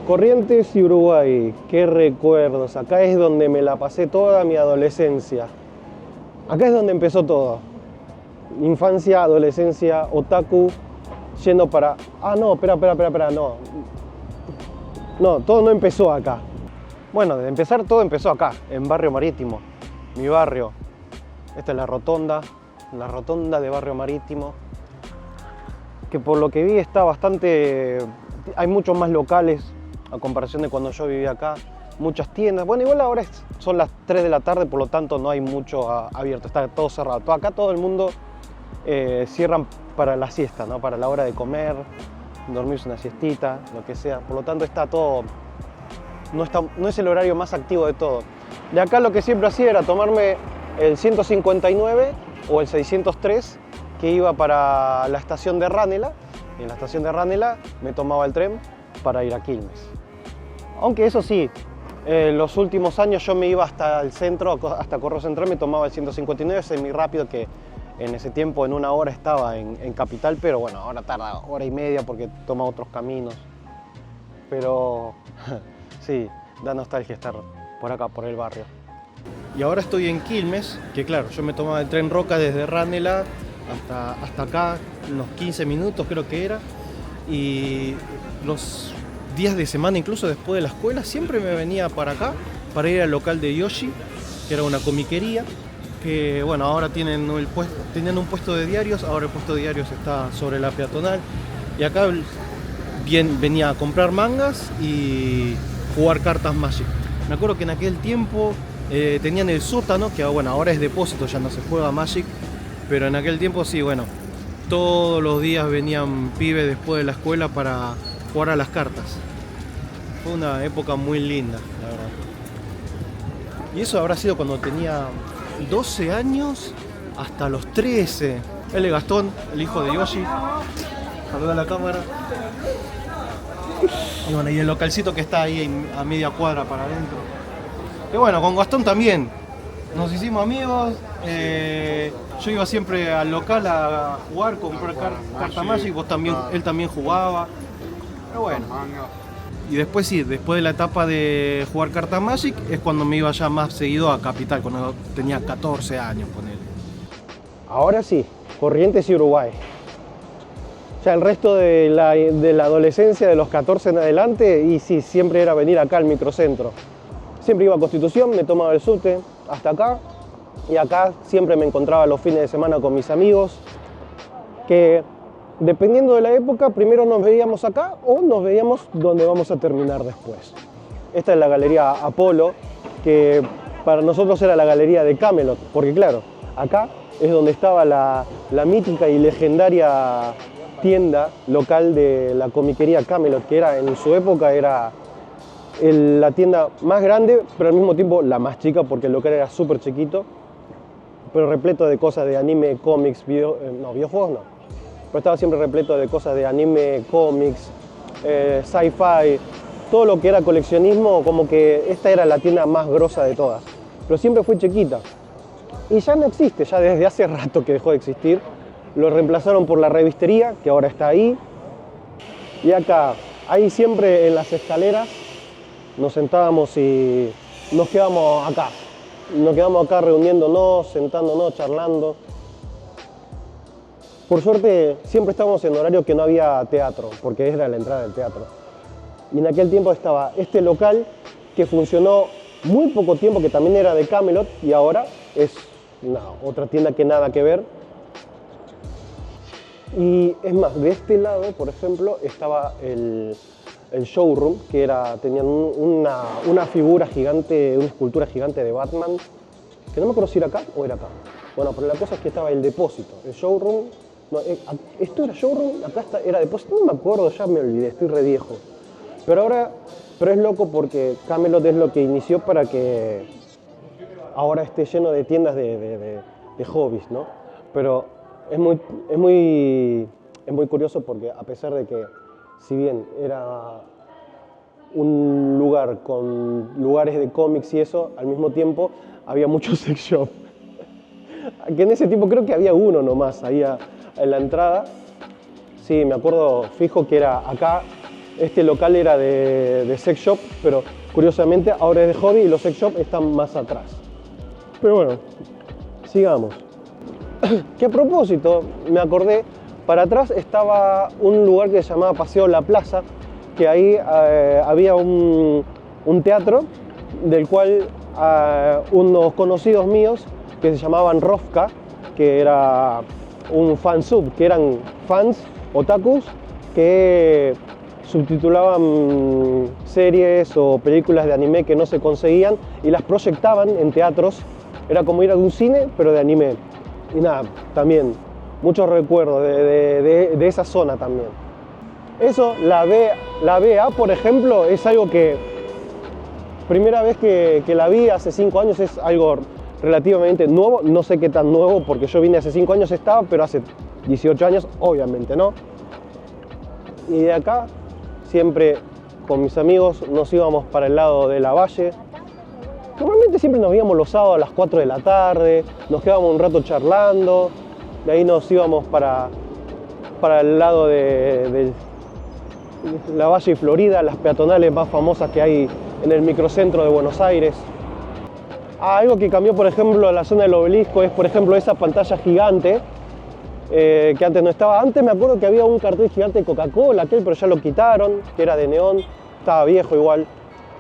Corrientes y Uruguay, qué recuerdos. Acá es donde me la pasé toda mi adolescencia. Acá es donde empezó todo. Infancia, adolescencia, otaku, yendo para... Ah, no, espera, no. No, todo no empezó acá. Bueno, de empezar todo empezó acá, en Barrio Marítimo, mi barrio. Esta es la rotonda de Barrio Marítimo, que por lo que vi está bastante... Hay muchos más locales a comparación de cuando yo vivía acá, muchas tiendas. Bueno, igual ahora son las 3 de la tarde, por lo tanto no hay mucho abierto, está todo cerrado. Acá todo el mundo cierran para la siesta, ¿no? Para la hora de comer, dormirse una siestita, lo que sea. Por lo tanto está todo... No es el horario más activo de todo. De acá lo que siempre hacía era tomarme el 159 o el 603 que iba para la estación de Ranela. Y en la estación de Ranela me tomaba el tren para ir a Quilmes. Aunque eso sí, los últimos años yo me iba hasta el centro, hasta Correo Central, me tomaba el 159, semi rápido, que en ese tiempo en una hora estaba en Capital, pero bueno, ahora tarda hora y media porque toma otros caminos. Pero sí, da nostalgia estar por acá, por el barrio. Y ahora estoy en Quilmes, que claro, yo me tomaba el tren Roca desde Ranela hasta acá, unos 15 minutos creo que era. Y los días de semana, incluso después de la escuela, siempre me venía para acá, para ir al local de Yoshi, que era una comiquería, que bueno, ahora tenían un puesto de diarios, ahora el puesto de diarios está sobre la peatonal. Y acá venía a comprar mangas y jugar cartas Magic. Me acuerdo que en aquel tiempo tenían el sótano, que bueno, ahora es depósito, ya no se juega Magic, pero en aquel tiempo sí, bueno, todos los días venían pibes después de la escuela para jugar a las cartas. Fue una época muy linda, la verdad. Y eso habrá sido cuando tenía 12 años hasta los 13. Él es Gastón, el hijo de Yoshi. Saluda a la cámara. Y bueno, y el localcito que está ahí a media cuadra para adentro. Que bueno, con Gastón también nos hicimos amigos. Yo iba siempre al local a jugar, comprar carta Magic, él también jugaba. Pero bueno. Y después sí, después de la etapa de jugar carta Magic es cuando me iba ya más seguido a Capital, cuando tenía 14 años, ponele. Ahora sí, Corrientes y Uruguay. Ya el resto de la adolescencia, de los 14 en adelante, y sí, siempre era venir acá al microcentro. Siempre iba a Constitución, me tomaba el subte hasta acá, y acá siempre me encontraba los fines de semana con mis amigos, que dependiendo de la época, primero nos veíamos acá o nos veíamos donde vamos a terminar después. Esta es la Galería Apolo, que para nosotros era la Galería de Camelot, porque claro, acá es donde estaba la mítica y legendaria tienda local de la comiquería Camelot, que era en su época era la tienda más grande, pero al mismo tiempo la más chica, porque el local era súper chiquito, pero repleto de cosas de anime, cómics, videojuegos no, pero estaba siempre repleto de cosas de anime, cómics, sci-fi, todo lo que era coleccionismo, como que esta era la tienda más grosa de todas, pero siempre fue chiquita. Y ya no existe, ya desde hace rato que dejó de existir. Lo reemplazaron por la revistería, que ahora está ahí. Y acá, ahí siempre en las escaleras, nos sentábamos y nos quedamos acá. Nos quedamos acá reuniéndonos, sentándonos, charlando. Por suerte, siempre estábamos en horario que no había teatro, porque era la entrada del teatro. Y en aquel tiempo estaba este local que funcionó muy poco tiempo, que también era de Camelot, y ahora es otra tienda que nada que ver. Y es más, de este lado, por ejemplo, estaba el showroom, que tenían una figura gigante, una escultura gigante de Batman, que no me acuerdo si era acá o era acá. Bueno, pero la cosa es que estaba el depósito, el showroom. No, esto era showroom, acá era depósito, no me acuerdo, ya me olvidé, estoy re viejo. Pero es loco porque Camelot es lo que inició para que ahora esté lleno de tiendas de hobbies, ¿no? Pero es muy curioso porque a pesar de que, si bien era un lugar con lugares de cómics y eso, al mismo tiempo había muchos sex shop. Que en ese tiempo creo que había uno nomás ahí en la entrada. Sí, me acuerdo fijo que era acá Este local era de sex shop, pero curiosamente ahora es de hobby y los sex shop están más atrás. Pero bueno, sigamos. Que a propósito, me acordé, para atrás estaba un lugar que se llamaba Paseo La Plaza, que ahí había un teatro del cual unos conocidos míos que se llamaban Rofka, que era un fansub, que eran fans otakus que subtitulaban series o películas de anime que no se conseguían y las proyectaban en teatros. Era como ir a un cine, pero de anime. Y nada, también muchos recuerdos de esa zona también. Eso, la BA, por ejemplo, es algo que primera vez que la vi hace 5 años, es algo relativamente nuevo. No sé qué tan nuevo, porque yo vine hace 5 años estaba, pero hace 18 años obviamente no. Y de acá siempre con mis amigos nos íbamos para el lado de la Valle. Normalmente siempre nos veíamos los sábados a las 4 de la tarde, nos quedábamos un rato charlando, de ahí nos íbamos para el lado de la Valle y Florida, las peatonales más famosas que hay en el microcentro de Buenos Aires. Algo que cambió, por ejemplo, en la zona del Obelisco es, por ejemplo, esa pantalla gigante que antes no estaba. Antes me acuerdo que había un cartel gigante de Coca-Cola, pero ya lo quitaron, que era de neón, estaba viejo igual.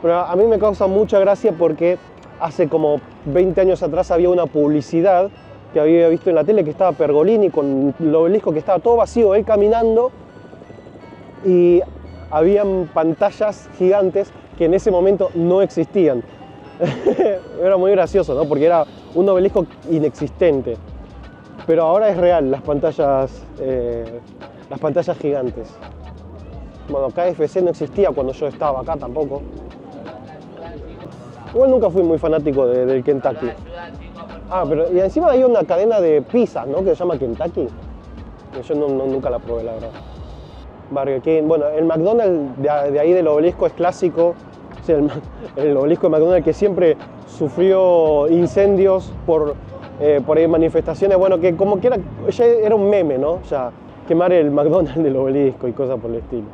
Pero a mí me causa mucha gracia porque hace como 20 años atrás había una publicidad que había visto en la tele que estaba Pergolini con el Obelisco, que estaba todo vacío, él caminando, y habían pantallas gigantes que en ese momento no existían. Era muy gracioso, ¿no? Porque era un obelisco inexistente. Pero ahora es real, las pantallas gigantes. Bueno, KFC no existía cuando yo estaba acá tampoco. Igual nunca fui muy fanático del Kentucky. Pero y encima hay una cadena de pizzas, ¿no? Que se llama Kentucky. Yo nunca la probé, la verdad. Burger King. Bueno, el McDonald's de ahí del obelisco es clásico. O sea, el obelisco de McDonald's que siempre sufrió incendios por ahí manifestaciones. Bueno, que como que ya era un meme, ¿no? Ya, quemar el McDonald's del obelisco y cosas por el estilo.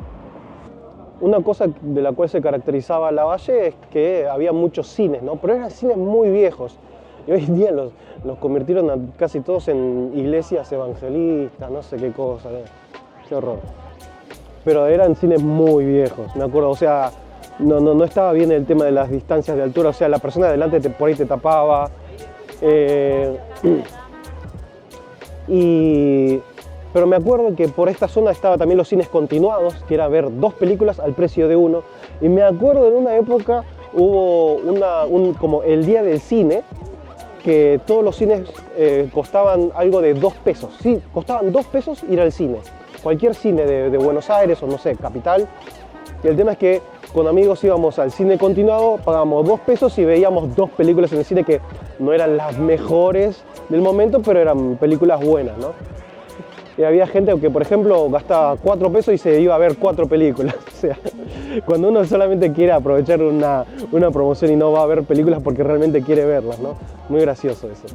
Una cosa de la cual se caracterizaba la Valle es que había muchos cines, ¿no? Pero eran cines muy viejos. Y hoy en día los convirtieron casi todos en iglesias evangelistas, no sé qué cosa, qué horror. Pero eran cines muy viejos, me acuerdo, o sea, no estaba bien el tema de las distancias de altura, o sea, la persona de adelante por ahí te tapaba. Pero me acuerdo que por esta zona estaba también los cines continuados, que era ver 2 películas al precio de 1. Y me acuerdo en una época hubo como el día del cine, que todos los cines costaban algo de 2 pesos. Sí, costaban 2 pesos ir al cine. Cualquier cine de Buenos Aires o no sé, capital. Y el tema es que con amigos íbamos al cine continuado, pagábamos 2 pesos y veíamos 2 películas en el cine que no eran las mejores del momento, pero eran películas buenas, ¿no? Y había gente que, por ejemplo, gastaba 4 pesos y se iba a ver 4 películas. O sea, cuando uno solamente quiere aprovechar una promoción y no va a ver películas porque realmente quiere verlas, ¿no? Muy gracioso eso.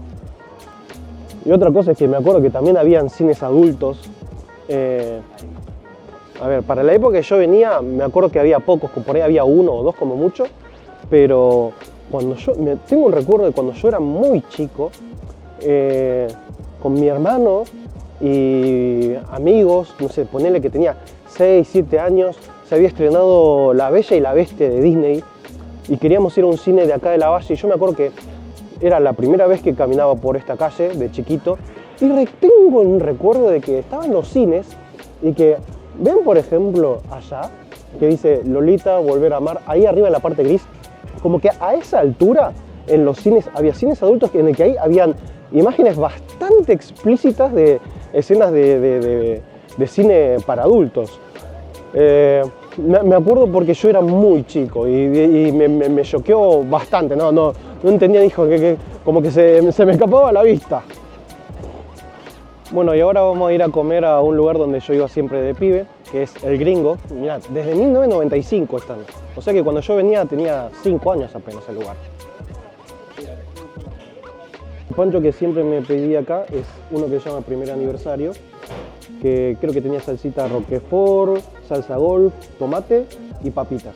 Y otra cosa es que me acuerdo que también habían cines adultos. Para la época que yo venía, me acuerdo que había pocos, por ahí había 1 o 2 como mucho, pero tengo un recuerdo de cuando yo era muy chico, con mi hermano y amigos, no sé, ponele que tenía 6, 7 años, se había estrenado La Bella y la Bestia de Disney y queríamos ir a un cine de acá de la Valle y yo me acuerdo que era la primera vez que caminaba por esta calle de chiquito y tengo un recuerdo de que estaban los cines y que ven, por ejemplo, allá, que dice Lolita, Volver a Amar, ahí arriba en la parte gris, como que a esa altura en los cines había cines adultos en el que ahí habían imágenes bastante explícitas de escenas de cine para adultos. Me acuerdo porque yo era muy chico y me choqueó bastante, no entendía, hijo, como que se me escapaba la vista. Bueno, y ahora vamos a ir a comer a un lugar donde yo iba siempre de pibe, que es El Gringo. Mirá, desde 1995 están. O sea que cuando yo venía tenía 5 años apenas el lugar. El pancho que siempre me pedí acá es uno que se llama Primer Aniversario, que creo que tenía salsita roquefort, salsa golf, tomate y papitas.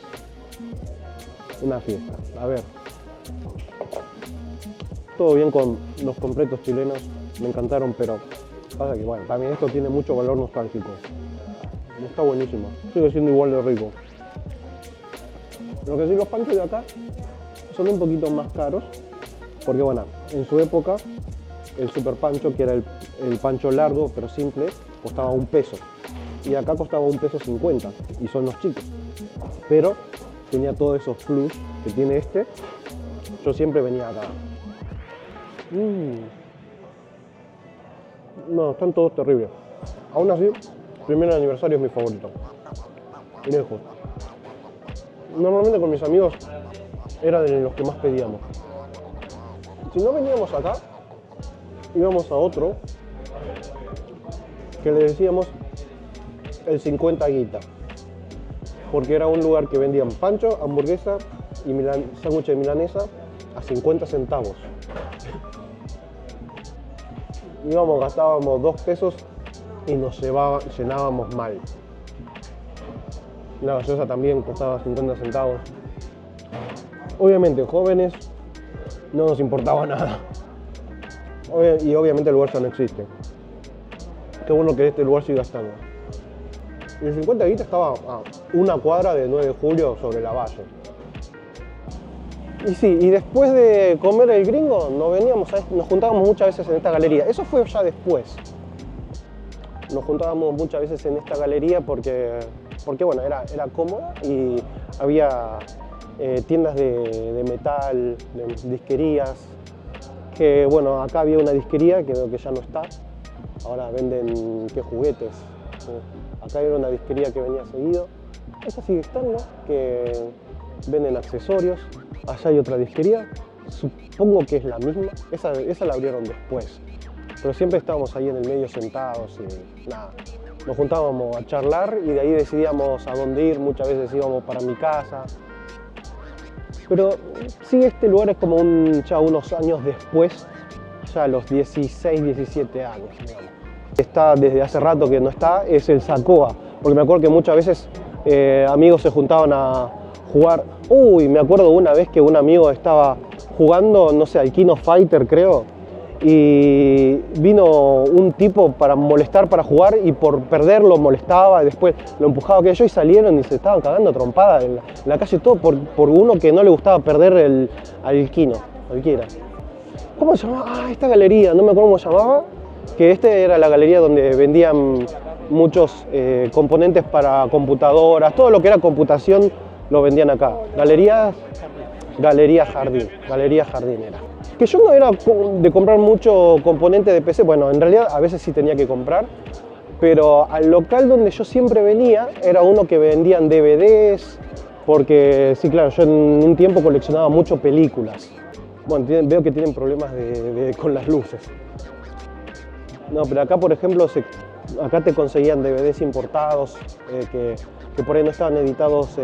Una fiesta. A ver. Todo bien con los completos chilenos, me encantaron, pero pasa que bueno, también esto tiene mucho valor nostálgico. Está buenísimo, sigue siendo igual de rico. Lo que sí, los panchos de acá son un poquito más caros, porque bueno, en su época el super pancho, que era el pancho largo pero simple, costaba $1. Y acá costaba $1.50 y son los chicos. Pero tenía todos esos plus que tiene este. Yo siempre venía acá. No, están todos terribles. Aún así, primer aniversario es mi favorito. Lejos. Normalmente con mis amigos era de los que más pedíamos. Si no veníamos acá, íbamos a otro que le decíamos el 50 guita, porque era un lugar que vendían pancho, hamburguesa y sándwich de milanesa a 50 centavos. Íbamos, gastábamos $2 y nos llenábamos mal. La gaseosa también costaba 50 centavos. Obviamente, jóvenes, no nos importaba nada. Y obviamente el lugar ya no existe. Qué bueno que este lugar siga estando. Y el 50 guita estaba a una cuadra de 9 de julio sobre la Valle. Y sí, y después de comer el gringo, nos juntábamos muchas veces en esta galería. Eso fue ya después. Nos juntábamos muchas veces en esta galería porque bueno, era cómoda y había tiendas de metal, de disquerías. Que bueno, acá había una disquería que veo que ya no está. Ahora venden juguetes. Acá era una disquería que venía seguido. Esa sigue estando, que venden accesorios. Allá hay otra disquería, supongo que es la misma, esa la abrieron después. Pero siempre estábamos ahí en el medio sentados y nada, nos juntábamos a charlar y de ahí decidíamos a dónde ir, muchas veces íbamos para mi casa. Pero sí, este lugar es como ya unos años después, ya a los 16, 17 años, digamos. Está desde hace rato que no está, es el Sacoa, porque me acuerdo que muchas veces amigos se juntaban a jugar. Me acuerdo una vez que un amigo estaba jugando, no sé, al Kino Fighter creo, y vino un tipo para molestar para jugar y por perder lo molestaba, y después lo empujaba aquello y salieron y se estaban cagando a trompada en la calle, todo por uno que no le gustaba perder al Kino, cualquiera. ¿Cómo se llamaba? Esta galería, no me acuerdo cómo se llamaba, que era la galería donde vendían muchos componentes para computadoras, todo lo que era computación lo vendían acá. Galería Jardín era. Que yo no era de comprar mucho componente de PC, bueno, en realidad a veces sí tenía que comprar, pero al local donde yo siempre venía era uno que vendían DVDs, porque sí, claro, yo en un tiempo coleccionaba mucho películas. Bueno, veo que tienen problemas con las luces. No, pero acá, por ejemplo, acá te conseguían DVDs importados que por ahí no estaban editados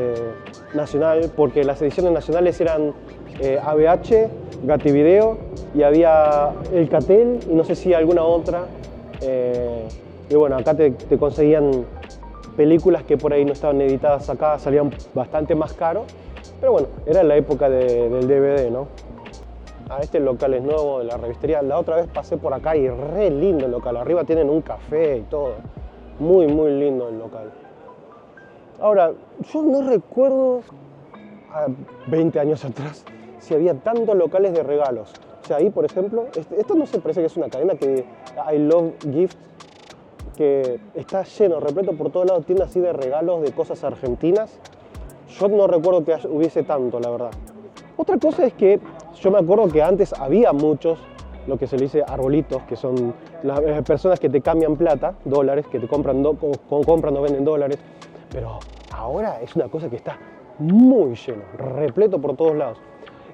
nacional, porque las ediciones nacionales eran ABH, Gativideo y había Elcatel y no sé si alguna otra. Y bueno, acá te conseguían películas que por ahí no estaban editadas acá, salían bastante más caros, pero bueno, era la época del DVD, ¿no? Este local es nuevo, de la revistería. La otra vez pasé por acá y re lindo el local. Arriba tienen un café y todo. Muy, muy lindo el local. Ahora, yo no recuerdo, 20 años atrás, si había tantos locales de regalos. O sea, ahí, por ejemplo, esto no se parece que es una cadena que I Love Gift, que está lleno, repleto por todos lados, tiendas así de regalos de cosas argentinas. Yo no recuerdo que hubiese tanto, la verdad. Otra cosa es que yo me acuerdo que antes había muchos, lo que se le dice arbolitos, que son las personas que te cambian plata, dólares, que te compran o venden dólares, pero ahora es una cosa que está muy lleno, repleto por todos lados.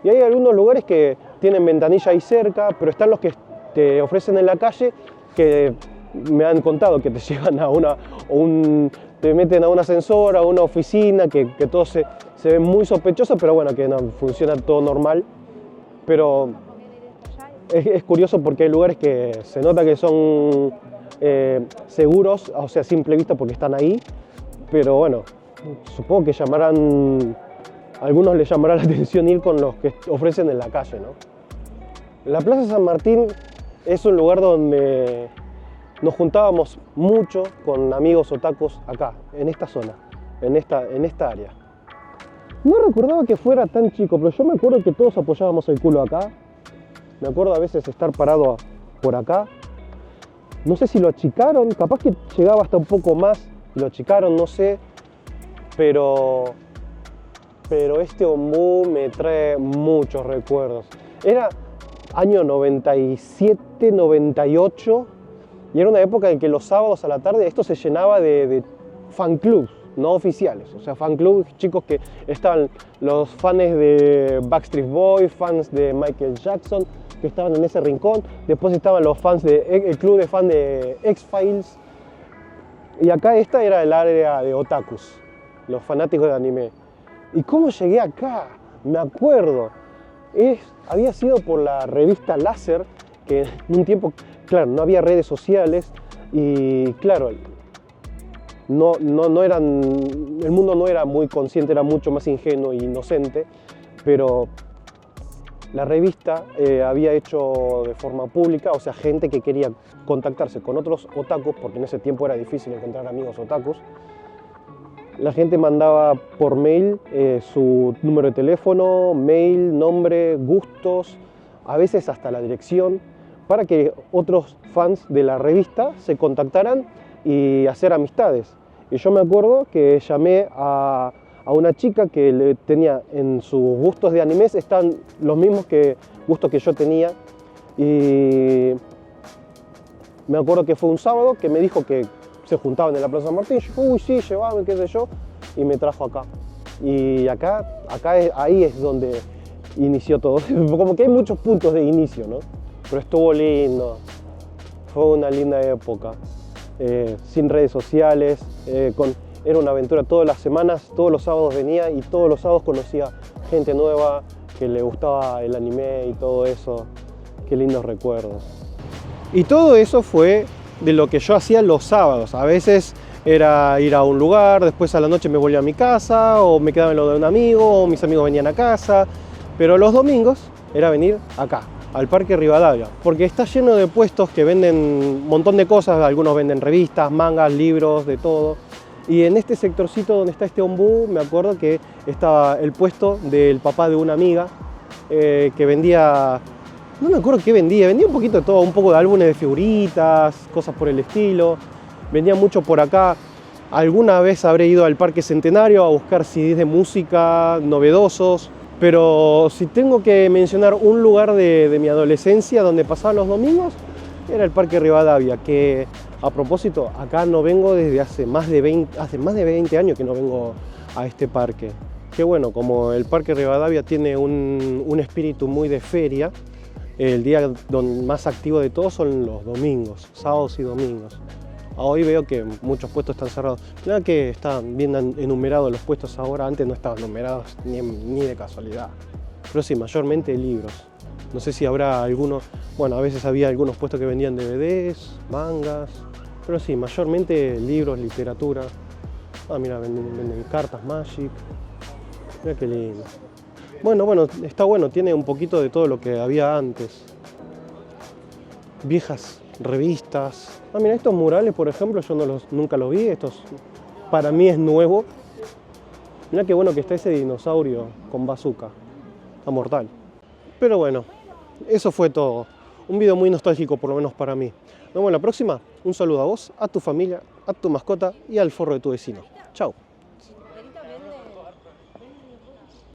Y hay algunos lugares que tienen ventanilla ahí cerca, pero están los que te ofrecen en la calle, que me han contado que te llevan te meten a un ascensor, a una oficina, que todo se ve muy sospechoso, pero bueno, que no, funciona todo normal. Pero es curioso porque hay lugares que se nota que son seguros, o sea, a simple vista porque están ahí, pero bueno, supongo que algunos les llamará la atención ir con los que ofrecen en la calle, ¿no? La Plaza San Martín es un lugar donde nos juntábamos mucho con amigos otakus acá, en esta zona, en esta área. No recordaba que fuera tan chico, pero yo me acuerdo que todos apoyábamos el culo acá. Me acuerdo a veces estar parado por acá. No sé si lo achicaron, capaz que llegaba hasta un poco más, lo achicaron, no sé. Pero este ombú me trae muchos recuerdos. Era año 97, 98, y era una época en que los sábados a la tarde esto se llenaba de fan clubs, no oficiales, o sea, fan clubs, chicos que estaban los fans de Backstreet Boys, fans de Michael Jackson, que estaban en ese rincón, después estaban los fans el club de fans de X-Files, y acá esta era el área de otakus, los fanáticos de anime. ¿Y cómo llegué acá? Me acuerdo, había sido por la revista Láser, que en un tiempo, claro, no había redes sociales, y claro, el mundo no era muy consciente, era mucho más ingenuo e inocente, pero la revista había hecho de forma pública, o sea, gente que quería contactarse con otros otakus, porque en ese tiempo era difícil encontrar amigos otakus. La gente mandaba por mail su número de teléfono, mail, nombre, gustos, a veces hasta la dirección, para que otros fans de la revista se contactaran y hacer amistades. Y yo me acuerdo que llamé a una chica que tenía en sus gustos de animes, están los mismos gustos que yo tenía. Y me acuerdo que fue un sábado que me dijo que se juntaban en la Plaza San Martín. Yo, uy, sí, llévame, qué sé yo, y me trajo acá. Y ahí es donde inició todo. Como que hay muchos puntos de inicio, ¿no? Pero estuvo lindo, fue una linda época. Sin redes sociales, era una aventura todas las semanas, todos los sábados venía y todos los sábados conocía gente nueva que le gustaba el anime y todo eso. Qué lindos recuerdos. Y todo eso fue de lo que yo hacía los sábados. A veces era ir a un lugar, después a la noche me volvía a mi casa, o me quedaba en lo de un amigo, o mis amigos venían a casa. Pero los domingos era venir acá, al Parque Rivadavia, porque está lleno de puestos que venden un montón de cosas. Algunos venden revistas, mangas, libros, de todo. Y en este sectorcito donde está este ombú, me acuerdo que estaba el puesto del papá de una amiga que vendía, no me acuerdo qué vendía un poquito de todo, un poco de álbumes de figuritas, cosas por el estilo. Vendía mucho por acá. Alguna vez habré ido al Parque Centenario a buscar CDs de música novedosos. Pero si tengo que mencionar un lugar de mi adolescencia donde pasaba los domingos, era el Parque Rivadavia, que a propósito, acá no vengo desde hace más de 20 años que no vengo a este parque. Que bueno, como el Parque Rivadavia tiene un espíritu muy de feria, el día más activo de todos son los domingos, sábados y domingos. Hoy veo que muchos puestos están cerrados. Mira que están bien enumerados los puestos ahora, antes no estaban numerados ni de casualidad. Pero sí, mayormente libros. No sé si habrá algunos, bueno, a veces había algunos puestos que vendían DVDs, mangas, pero sí, mayormente libros, literatura. Ah, mira, venden cartas Magic. Mira qué lindo. Bueno, está bueno, tiene un poquito de todo lo que había antes. Viejas revistas. Ah, mira, estos murales, por ejemplo, yo nunca los vi. Estos para mí es nuevo. Mira qué bueno que está ese dinosaurio con bazooka. Está mortal. Pero bueno, eso fue todo. Un video muy nostálgico, por lo menos para mí. Nos vemos en la próxima. Un saludo a vos, a tu familia, a tu mascota y al forro de tu vecino. Chao.